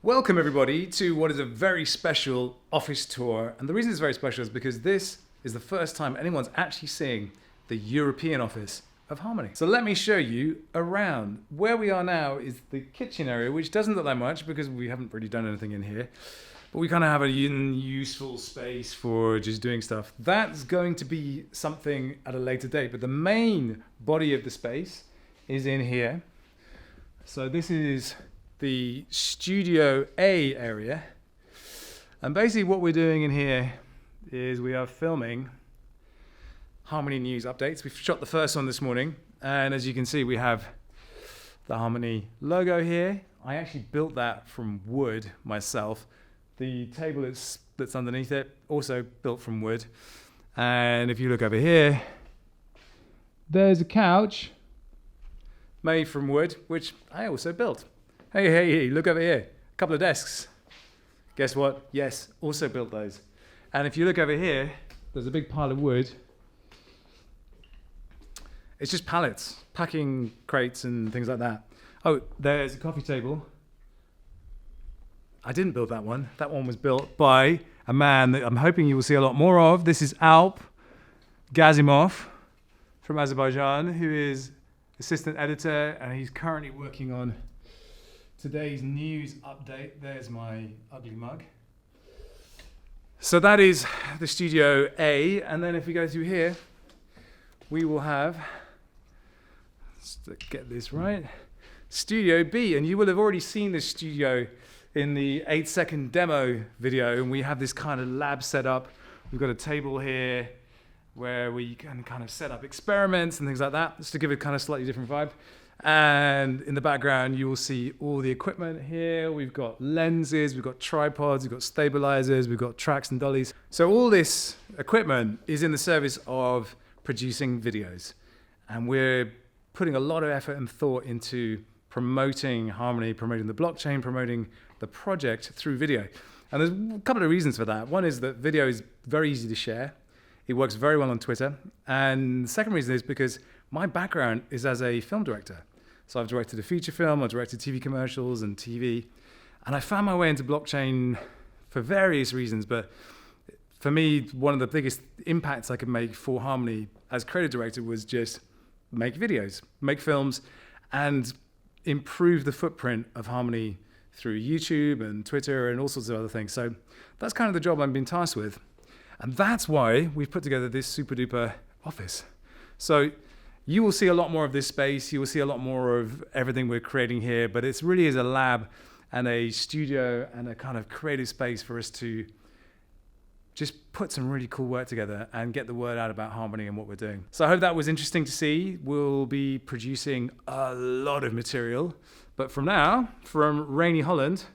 Welcome everybody to what is a very special office tour. And the reason it's very special is because this is the first time anyone's actually seeing the European office of Harmony. So let me show you around. Where we are now is the kitchen area, which doesn't look like much because we haven't really done anything in here. But we kind of have a useful space for just doing stuff. That's going to be something at a later date, but the main body of the space is in here. So this is the Studio A area. And basically what we're doing in here is we are filming Harmony news updates. We've shot the first one this morning, and as you can see we have the Harmony logo here. I actually built that from wood myself. The table that's underneath it, also built from wood. And if you look over here, there's a couch made from wood, which I also built. Hey, look over here. A couple of desks. Guess what? Yes, also built those. And if you look over here, there's a big pile of wood. It's just pallets, packing crates and things like that. Oh, there's a coffee table. I didn't build that one. That one was built by a man that I'm hoping you will see a lot more of. This is Alp Gazimov from Azerbaijan, who is assistant editor, and he's currently working on today's news update. There's my ugly mug. So that is the Studio A, and then if we go through here, we will have, let's get this right, Studio B, and you will have already seen this studio in the 8-second demo video, and we have this kind of lab set up. We've got a table here where we can kind of set up experiments and things like that, just to give it kind of slightly different vibe. And in the background, you will see all the equipment here. We've got lenses, we've got tripods, we've got stabilizers, we've got tracks and dollies. So all this equipment is in the service of producing videos. And we're putting a lot of effort and thought into promoting Harmony, promoting the blockchain, promoting the project through video. And there's a couple of reasons for that. One is that video is very easy to share. It works very well on Twitter. And the second reason is because my background is as a film director. So I've directed a feature film, I've directed TV commercials and TV. And I found my way into blockchain for various reasons. But for me, one of the biggest impacts I could make for Harmony as creative director was just make videos, make films, and improve the footprint of Harmony through YouTube and Twitter and all sorts of other things. So that's kind of the job I've been tasked with. And that's why we've put together this super duper office. So you will see a lot more of this space. You will see a lot more of everything we're creating here, but it really is a lab and a studio and a kind of creative space for us to just put some really cool work together and get the word out about Harmony and what we're doing. So I hope that was interesting to see. We'll be producing a lot of material. But from now, from rainy Holland,